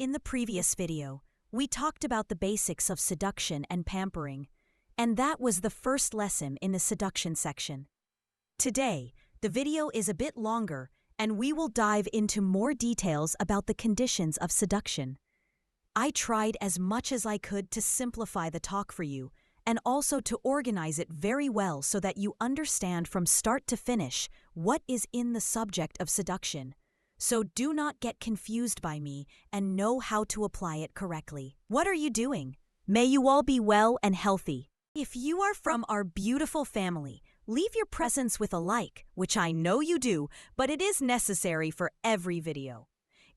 In the previous video, we talked about the basics of seduction and pampering, and that was the first lesson in the seduction section. Today, the video is a bit longer, and we will dive into more details about the conditions of seduction. I tried as much as I could to simplify the talk for you, and also to organize it very well so that you understand from start to finish what is in the subject of seduction. So do not get confused by me and know how to apply it correctly. What are you doing? May you all be well and healthy. If you are from our beautiful family, leave your presence with a like, which I know you do, but it is necessary for every video.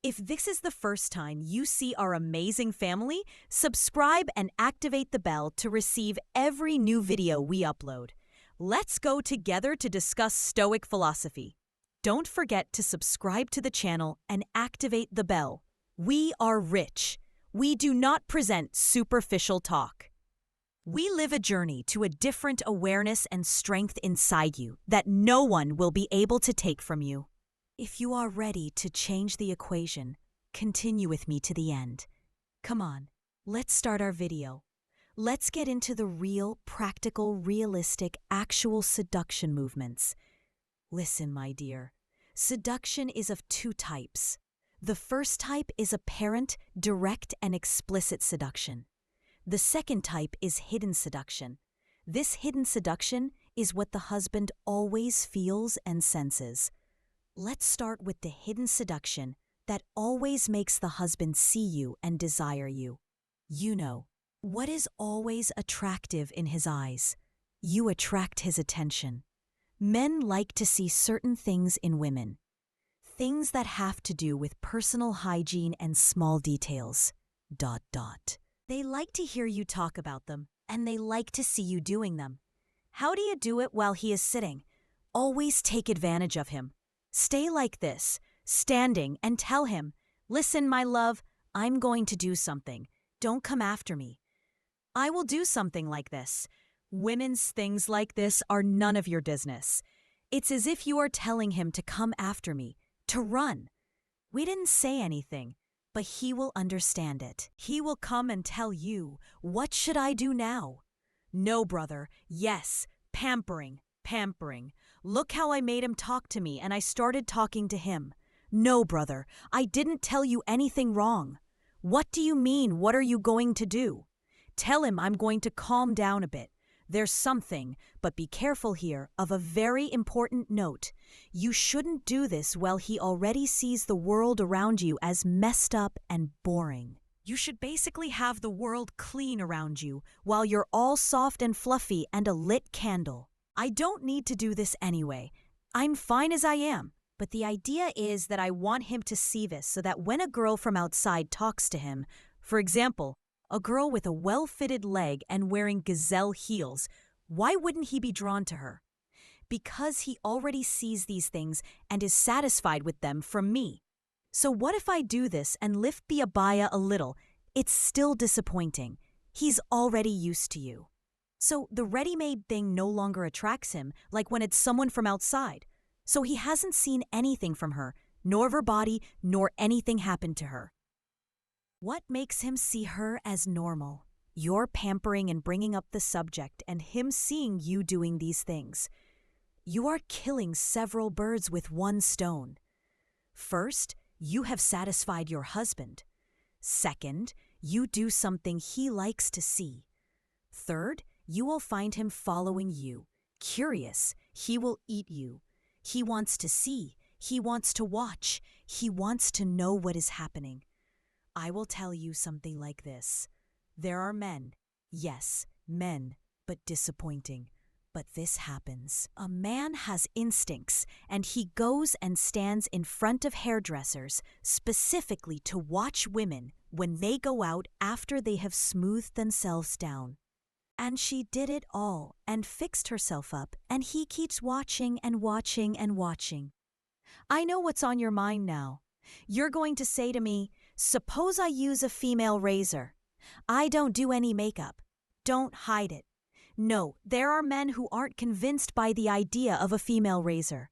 If this is the first time you see our amazing family, subscribe and activate the bell to receive every new video we upload. Let's go together to discuss Stoic philosophy. Don't forget to subscribe to the channel and activate the bell. We are rich. We do not present superficial talk. We live a journey to a different awareness and strength inside you that no one will be able to take from you. If you are ready to change the equation, continue with me to the end. Come on, let's start our video. Let's get into the real, practical, realistic, actual seduction movements. Listen, my dear, seduction is of two types. The first type is apparent, direct, and explicit seduction. The second type is hidden seduction. This hidden seduction is what the husband always feels and senses. Let's start with the hidden seduction that always makes the husband see you and desire you. You know, what is always attractive in his eyes? You attract his attention. Men like to see certain things in women. Things that have to do with personal hygiene and small details. ... They like to hear you talk about them, and they like to see you doing them. How do you do it while he is sitting? Always take advantage of him. Stay like this, standing, and tell him, "Listen, my love, I'm going to do something. Don't come after me." I will do something like this. Women's things like this are none of your business. It's as if you are telling him to come after me, to run. We didn't say anything, but he will understand it. He will come and tell you, "What should I do now?" No, brother, yes, pampering. Look how I made him talk to me and I started talking to him. No, brother, I didn't tell you anything wrong. What do you mean, what are you going to do? Tell him I'm going to calm down a bit. There's something, but be careful here, of a very important note. You shouldn't do this while he already sees the world around you as messed up and boring. You should basically have the world clean around you while you're all soft and fluffy and a lit candle. I don't need to do this anyway. I'm fine as I am. But the idea is that I want him to see this so that when a girl from outside talks to him, for example, a girl with a well-fitted leg and wearing gazelle heels, why wouldn't he be drawn to her? Because he already sees these things and is satisfied with them from me. So what if I do this and lift the abaya a little? It's still disappointing. He's already used to you. So the ready-made thing no longer attracts him, like when it's someone from outside. So he hasn't seen anything from her, nor of her body, nor anything happened to her. What makes him see her as normal? Your pampering and bringing up the subject and him seeing you doing these things. You are killing several birds with one stone. First, you have satisfied your husband. Second, you do something he likes to see. Third, you will find him following you. Curious, he will eat you. He wants to see, he wants to watch, he wants to know what is happening. I will tell you something like this. There are men, yes, men, but disappointing. But this happens. A man has instincts, and he goes and stands in front of hairdressers specifically to watch women when they go out after they have smoothed themselves down. And she did it all and fixed herself up, and he keeps watching and watching and watching. I know what's on your mind now. You're going to say to me, "Suppose I use a female razor. I don't do any makeup. Don't hide it." No, there are men who aren't convinced by the idea of a female razor.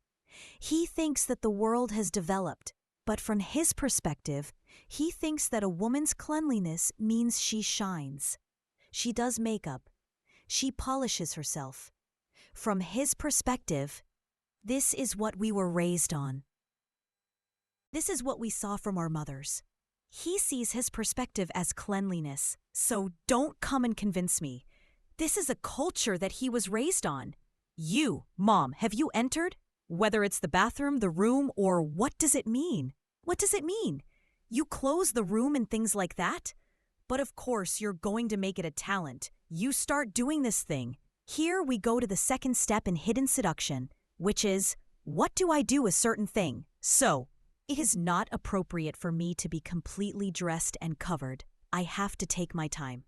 He thinks that the world has developed, but from his perspective, He thinks that a woman's cleanliness means she shines. She does makeup. She polishes herself. From his perspective, this is what we were raised on. This is what we saw from our mothers. He sees his perspective as cleanliness, so don't come and convince me. This is a culture that he was raised on. You, Mom, have you entered? Whether it's the bathroom, the room, or what does it mean? What does it mean? You close the room and things like that? But of course, you're going to make it a talent. You start doing this thing. Here we go to the second step in hidden seduction, which is, what do I do a certain thing? So, it is not appropriate for me to be completely dressed and covered. I have to take my time.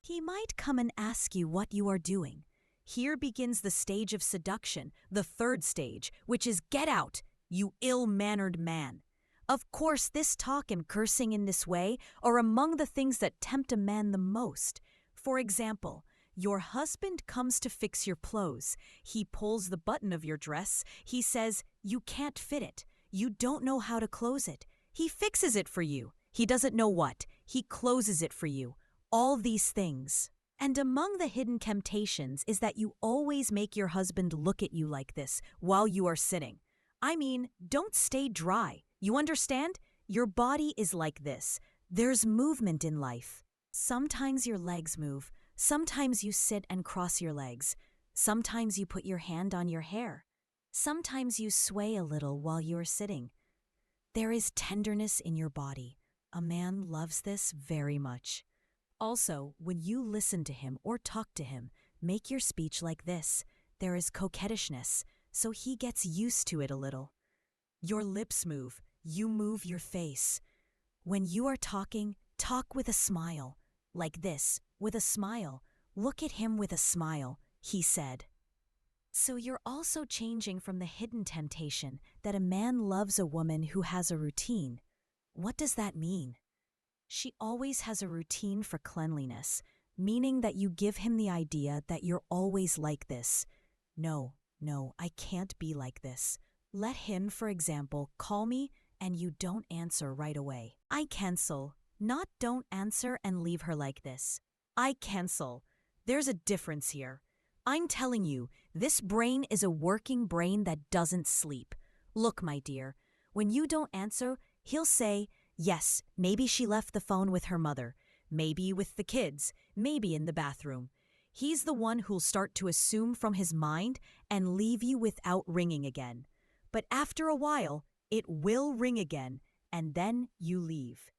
He might come and ask you what you are doing. Here begins the stage of seduction, the third stage, which is get out, you ill-mannered man. Of course, this talk and cursing in this way are among the things that tempt a man the most. For example, your husband comes to fix your clothes. He pulls the button of your dress. He says, you can't fit it. You don't know how to close it. He fixes it for you. He doesn't know what. He closes it for you. All these things. And among the hidden temptations is that you always make your husband look at you like this while you are sitting. I mean, don't stay dry. You understand? Your body is like this. There's movement in life. Sometimes your legs move. Sometimes you sit and cross your legs. Sometimes you put your hand on your hair. Sometimes you sway a little while you are sitting. There is tenderness in your body. A man loves this very much. Also, when you listen to him or talk to him, make your speech like this. There is coquettishness, so he gets used to it a little. Your lips move. You move your face. When you are talking, talk with a smile. Like this, with a smile. Look at him with a smile, he said. So you're also changing from the hidden temptation that a man loves a woman who has a routine. What does that mean? She always has a routine for cleanliness, meaning that you give him the idea that you're always like this. No, I can't be like this. Let him, for example, call me and you don't answer right away. I cancel, not don't answer and leave her like this. I cancel. There's a difference here. I'm telling you, this brain is a working brain that doesn't sleep. Look, my dear, when you don't answer, he'll say, yes, maybe she left the phone with her mother, maybe with the kids, maybe in the bathroom. He's the one who'll start to assume from his mind and leave you without ringing again. But after a while, it will ring again, and then you leave.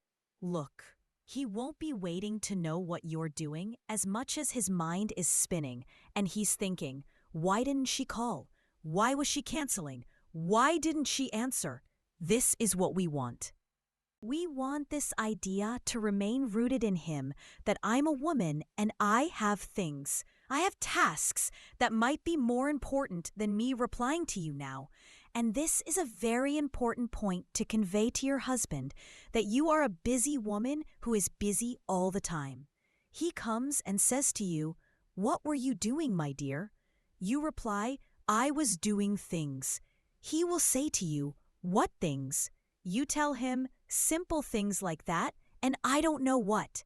Look, he won't be waiting to know what you're doing as much as his mind is spinning, and he's thinking, why didn't she call? Why was she canceling? Why didn't she answer? This is what we want. We want this idea to remain rooted in him that I'm a woman and I have things. I have tasks that might be more important than me replying to you now. And this is a very important point to convey to your husband that you are a busy woman who is busy all the time. He comes and says to you, what were you doing, my dear? You reply, I was doing things. He will say to you, what things? You tell him simple things like that, and I don't know what.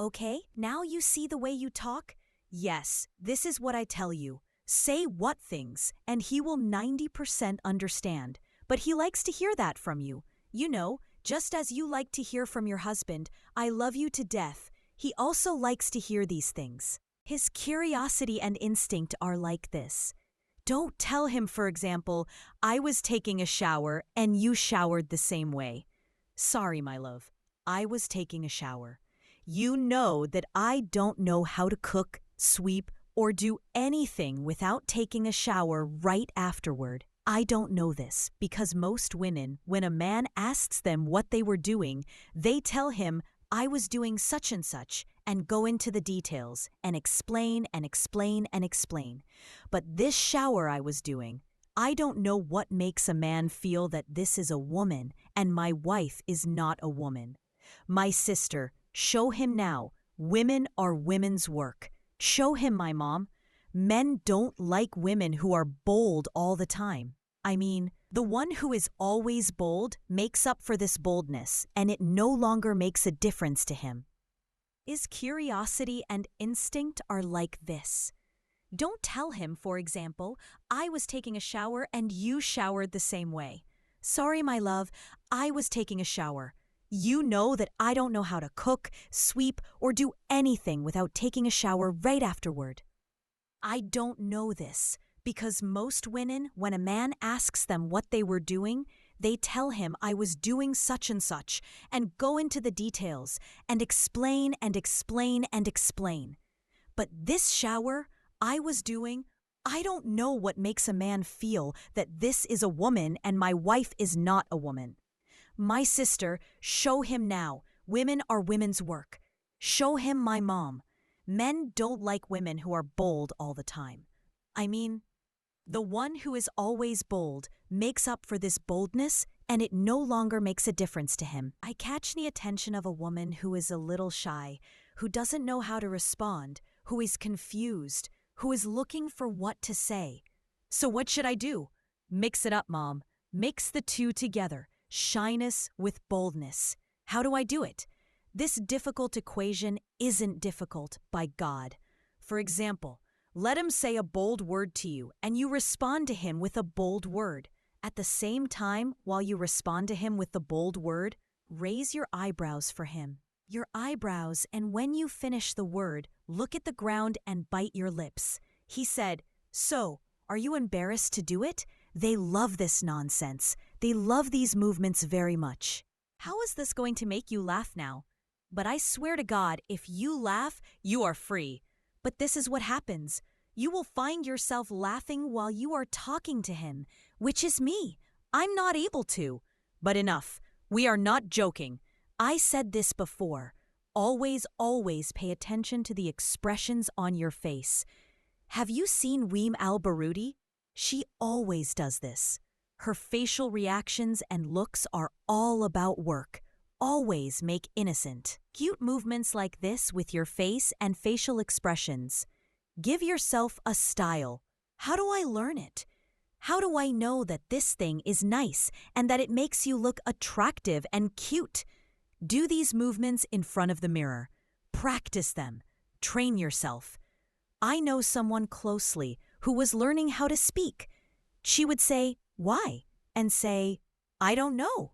Okay, now you see the way you talk? Yes, this is what I tell you. Say what things, and he will 90% understand. But he likes to hear that from you. You know, just as you like to hear from your husband, I love you to death, he also likes to hear these things. His curiosity and instinct are like this. Don't tell him, for example, I was taking a shower and you showered the same way. Sorry, my love, I was taking a shower. You know that I don't know how to cook, sweep, or do anything without taking a shower right afterward. I don't know this because most women, when a man asks them what they were doing, they tell him, I was doing such and go into the details and explain and explain and explain. But this shower I was doing, I don't know what makes a man feel that this is a woman and my wife is not a woman. My sister, show him now. Women are women's work. Show him, my mom. Men don't like women who are bold all the time. I mean, The one who is always bold makes up for this boldness, and it no longer makes a difference to him. His curiosity and instinct are like this. Don't tell him, for example, I was taking a shower and you showered the same way. Sorry, my love, I was taking a shower. You know that I don't know how to cook, sweep, or do anything without taking a shower right afterward. I don't know this because most women, when a man asks them what they were doing, they tell him I was doing such and go into the details and explain and explain and explain. But this shower I was doing, I don't know what makes a man feel that this is a woman and my wife is not a woman. My sister, show him now. Women are women's work. Show him my mom. Men don't like women who are bold all the time. I mean, the one who is always bold makes up for this boldness and it no longer makes a difference to him. I catch the attention of a woman who is a little shy, who doesn't know how to respond, who is confused, who is looking for what to say. So what should I do? Mix it up, Mom. Mix the two together, shyness with boldness. How do I do it? This difficult equation isn't difficult by God. For example, let him say a bold word to you and you respond to him with a bold word. At the same time, while you respond to him with the bold word, raise your eyebrows for him. Your eyebrows, and when you finish the word, look at the ground and bite your lips. He said, so, are you embarrassed to do it? They love this nonsense. They love these movements very much. How is this going to make you laugh now? But I swear to God, if you laugh, you are free. But this is what happens. You will find yourself laughing while you are talking to him, which is me. I'm not able to. But enough. We are not joking. I said this before. Always, always pay attention to the expressions on your face. Have you seen Weem al-Baroudi? She always does this. Her facial reactions and looks are all about work. Always make innocent, cute movements like this with your face and facial expressions. Give yourself a style. How do I learn it? How do I know that this thing is nice and that it makes you look attractive and cute? Do these movements in front of the mirror. Practice them. Train yourself. I know someone closely who was learning how to speak. She would say, "Why?" and say, "I don't know."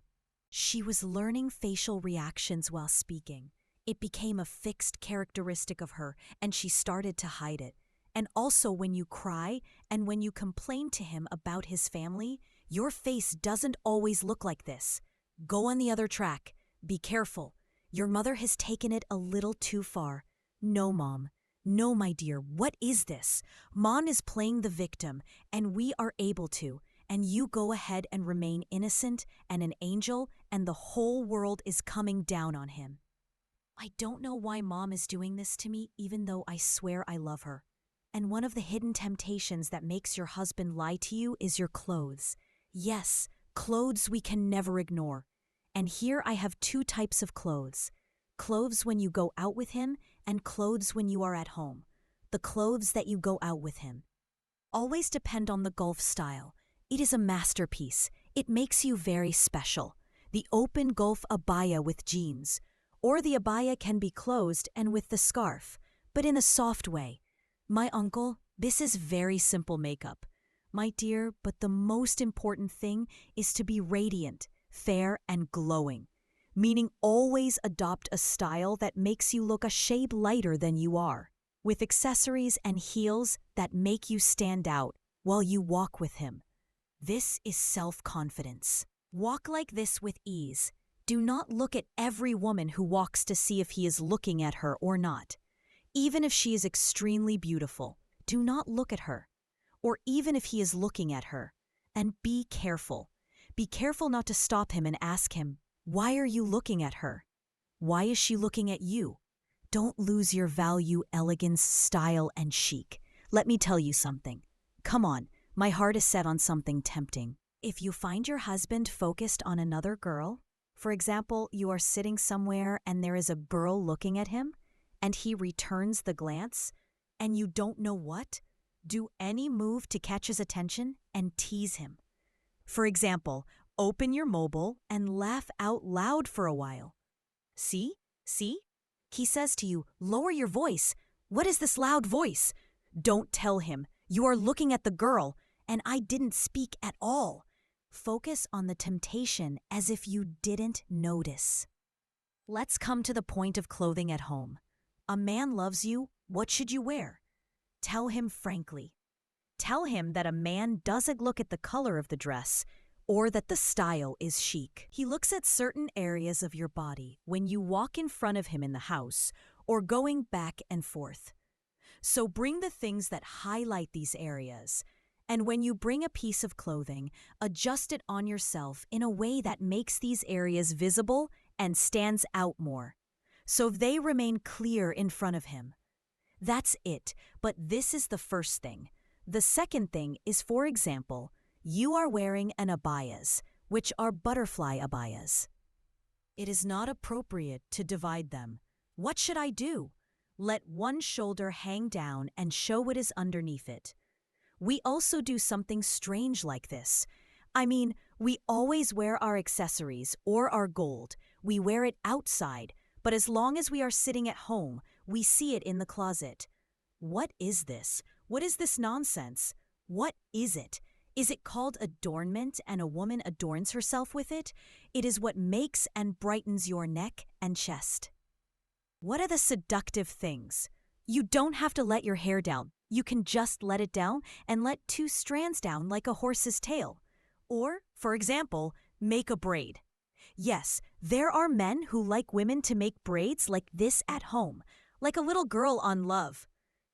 She was learning facial reactions while speaking. It became a fixed characteristic of her, and she started to hide it. And also when you cry and when you complain to him about his family, your face doesn't always look like this. Go on the other track. Be careful. Your mother has taken it a little too far. No, Mom. No, my dear, what is this? Mom is playing the victim, and we are able to. And you go ahead and remain innocent and an angel, and the whole world is coming down on him. I don't know why Mom is doing this to me, even though I swear I love her. And one of the hidden temptations that makes your husband lie to you is your clothes. Yes, clothes we can never ignore. And here I have two types of clothes. Clothes when you go out with him and clothes when you are at home. The clothes that you go out with him. Always depend on the Gulf style. It is a masterpiece. It makes you very special. The open Gulf abaya with jeans. Or the abaya can be closed and with the scarf, but in a soft way. My uncle, this is very simple makeup. My dear, but the most important thing is to be radiant, fair, and glowing. Meaning always adopt a style that makes you look a shade lighter than you are, with accessories and heels that make you stand out while you walk with him. This is self-confidence. Walk like this with ease. Do not look at every woman who walks to see if he is looking at her or not. Even if she is extremely beautiful, do not look at her. Or even if he is looking at her. And be careful. Be careful not to stop him and ask him, "Why are you looking at her? Why is she looking at you?" Don't lose your value, elegance, style, and chic. Let me tell you something. Come on, my heart is set on something tempting. If you find your husband focused on another girl, for example, you are sitting somewhere and there is a girl looking at him, and he returns the glance, and you don't know what, do any move to catch his attention and tease him. For example, open your mobile and laugh out loud for a while. See? See? He says to you, lower your voice. What is this loud voice? Don't tell him. You are looking at the girl, and I didn't speak at all. Focus on the temptation as if you didn't notice. Let's come to the point of clothing at home. A man loves you. What should you wear? Tell him frankly. Tell him that a man doesn't look at the color of the dress or that the style is chic. He looks at certain areas of your body when you walk in front of him in the house or going back and forth. So bring the things that highlight these areas. And when you bring a piece of clothing, adjust it on yourself in a way that makes these areas visible and stands out more, so they remain clear in front of him. That's it, but this is the first thing. The second thing is, for example, you are wearing an abayas, which are butterfly abayas. It is not appropriate to divide them. What should I do? Let one shoulder hang down and show what is underneath it. We also do something strange like this. I mean, we always wear our accessories or our gold. We wear it outside, but as long as we are sitting at home, we see it in the closet. What is this? What is this nonsense? What is it? Is it called adornment and a woman adorns herself with it? It is what makes and brightens your neck and chest. What are the seductive things? You don't have to let your hair down. You can just let it down and let two strands down like a horse's tail. Or, for example, make a braid. Yes, there are men who like women to make braids like this at home, like a little girl on Love.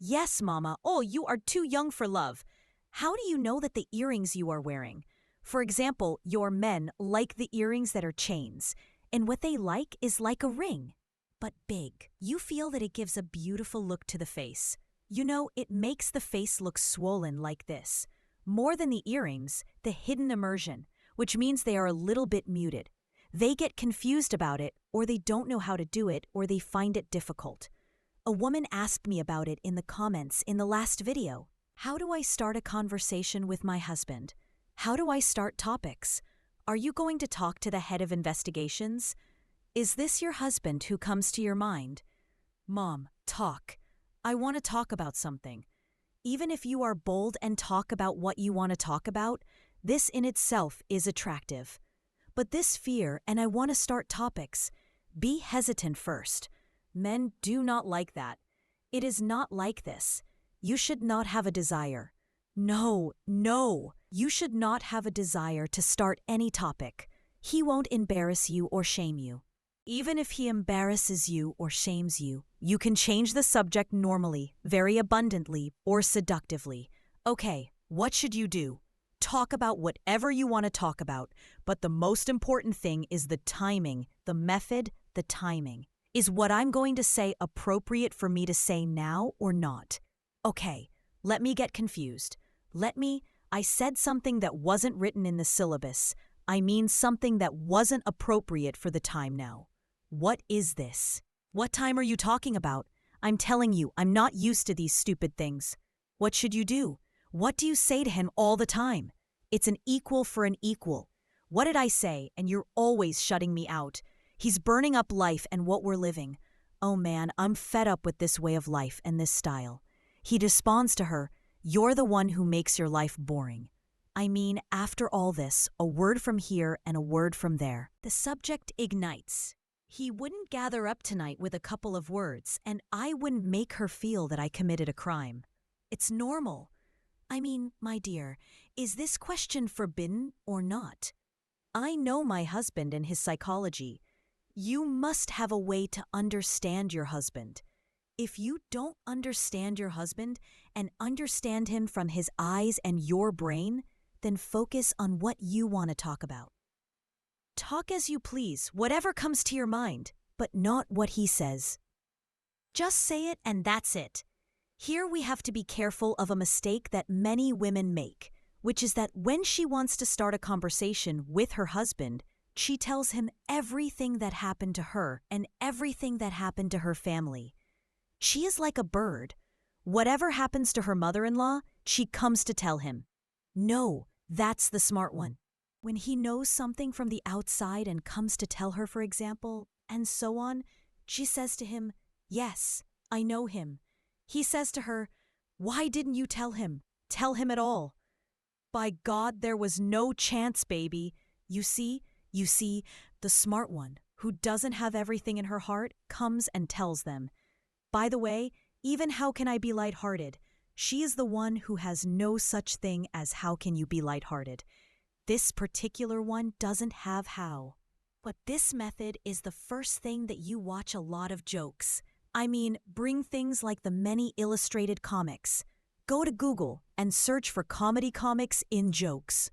Yes, Mama. Oh, you are too young for Love. How do you know that the earrings you are wearing? For example, your men like the earrings that are chains, and what they like is like a ring, but big. You feel that it gives a beautiful look to the face. You know, it makes the face look swollen like this. More than the earrings, the hidden immersion, which means they are a little bit muted. They get confused about it, or they don't know how to do it, or they find it difficult. A woman asked me about it in the comments in the last video. How do I start a conversation with my husband? How do I start topics? Are you going to talk to the head of investigations? Is this your husband who comes to your mind? Mom, talk. I want to talk about something. Even if you are bold and talk about what you want to talk about, this in itself is attractive. But this fear, and I want to start topics, be hesitant first. Men do not like that. It is not like this. You should not have a desire. No. You should not have a desire to start any topic. He won't embarrass you or shame you. Even if he embarrasses you or shames you, you can change the subject normally, very abundantly, or seductively. Okay, what should you do? Talk about whatever you want to talk about, but the most important thing is the timing, the method, the timing. Is what I'm going to say appropriate for me to say now or not? Okay, let me get confused. I said something that wasn't written in the syllabus. I mean something that wasn't appropriate for the time now. What is this? What time are you talking about? I'm telling you, I'm not used to these stupid things. What should you do? What do you say to him all the time? It's an equal for an equal. What did I say? And you're always shutting me out. He's burning up life and what we're living. Oh man, I'm fed up with this way of life and this style. He responds to her, you're the one who makes your life boring. I mean, after all this, a word from here and a word from there. The subject ignites. He wouldn't gather up tonight with a couple of words, and I wouldn't make her feel that I committed a crime. It's normal. I mean, my dear, is this question forbidden or not? I know my husband and his psychology. You must have a way to understand your husband. If you don't understand your husband and understand him from his eyes and your brain, then focus on what you want to talk about. Talk as you please, whatever comes to your mind, but not what he says. Just say it and that's it. Here we have to be careful of a mistake that many women make, which is that when she wants to start a conversation with her husband, she tells him everything that happened to her and everything that happened to her family. She is like a bird. Whatever happens to her mother-in-law, she comes to tell him. No, that's the smart one. When he knows something from the outside and comes to tell her, for example, and so on, she says to him, "Yes, I know him." He says to her, "Why didn't you tell him? Tell him at all." "By God, there was no chance, baby." You see, the smart one, who doesn't have everything in her heart, comes and tells them. By the way, even how can I be lighthearted? She is the one who has no such thing as how can you be lighthearted. This particular one doesn't have how. But this method is the first thing that you watch a lot of jokes. I mean, bring things like the many illustrated comics. Go to Google and search for comedy comics in jokes.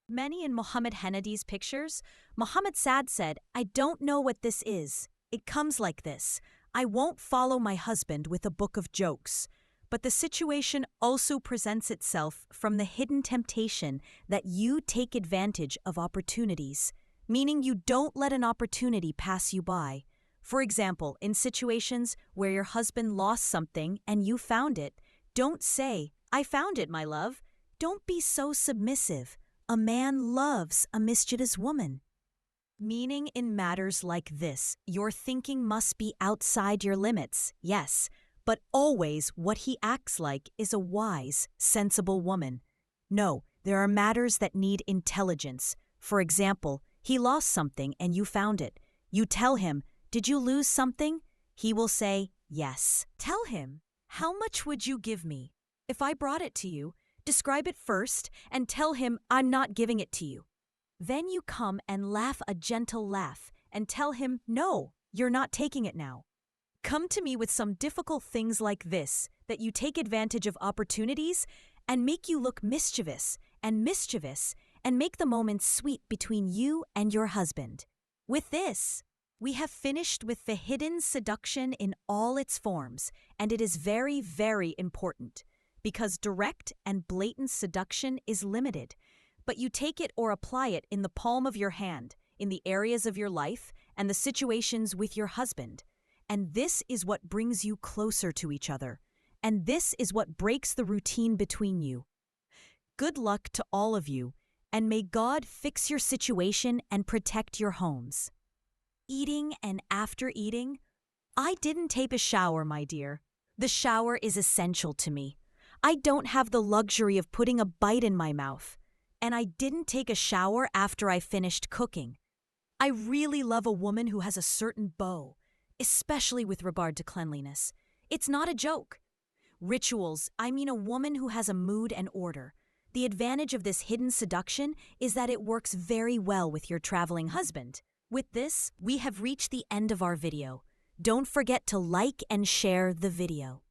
Many in Mohammed Hennedi's pictures, Mohammed Saad said, "I don't know what this is. It comes like this. I won't follow my husband with a book of jokes." But the situation also presents itself from the hidden temptation that you take advantage of opportunities, meaning you don't let an opportunity pass you by. For example, in situations where your husband lost something and you found it, don't say, "I found it, my love." Don't be so submissive. A man loves a mischievous woman. Meaning in matters like this, your thinking must be outside your limits, yes, but always what he acts like is a wise, sensible woman. No, there are matters that need intelligence. For example, he lost something and you found it. You tell him, "Did you lose something?" He will say, "Yes." Tell him, "How much would you give me if I brought it to you?" Describe it first and tell him, "I'm not giving it to you." Then you come and laugh a gentle laugh and tell him, "No, you're not taking it now." Come to me with some difficult things like this that you take advantage of opportunities and make you look mischievous and make the moment sweet between you and your husband. With this, we have finished with the hidden seduction in all its forms, and it is very, very important because direct and blatant seduction is limited, but you take it or apply it in the palm of your hand, in the areas of your life and the situations with your husband. And this is what brings you closer to each other. And this is what breaks the routine between you. Good luck to all of you, and may God fix your situation and protect your homes. Eating and after eating? I didn't take a shower, my dear. The shower is essential to me. I don't have the luxury of putting a bite in my mouth. And I didn't take a shower after I finished cooking. I really love a woman who has a certain beau, especially with regard to cleanliness. It's not a joke. Rituals, I mean a woman who has a mood and order. The advantage of this hidden seduction is that it works very well with your traveling husband. With this, we have reached the end of our video. Don't forget to like and share the video.